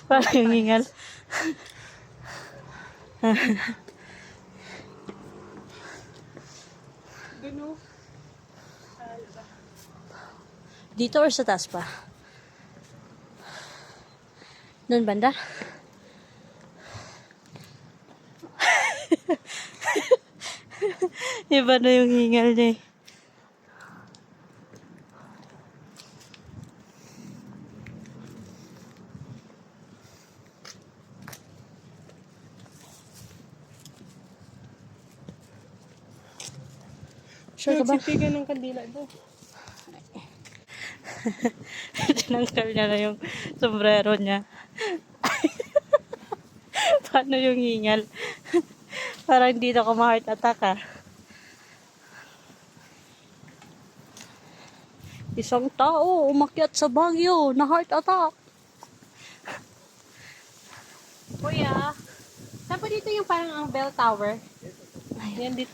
Parang yung hingal. Gano? Dito or sa taas pa? Doon banda? Iba na yung hingal niya eh. Sure ka ba? Nagsipigan ng kandila doon. Tinanggal niya na yung sombrero niya. Paano yung hingal? Parang dito ko ma-heart attack ah. Isang tao umakyat sa Baguio na heart attack. Kuya, saan po dito yung parang ang bell tower? Yan dito.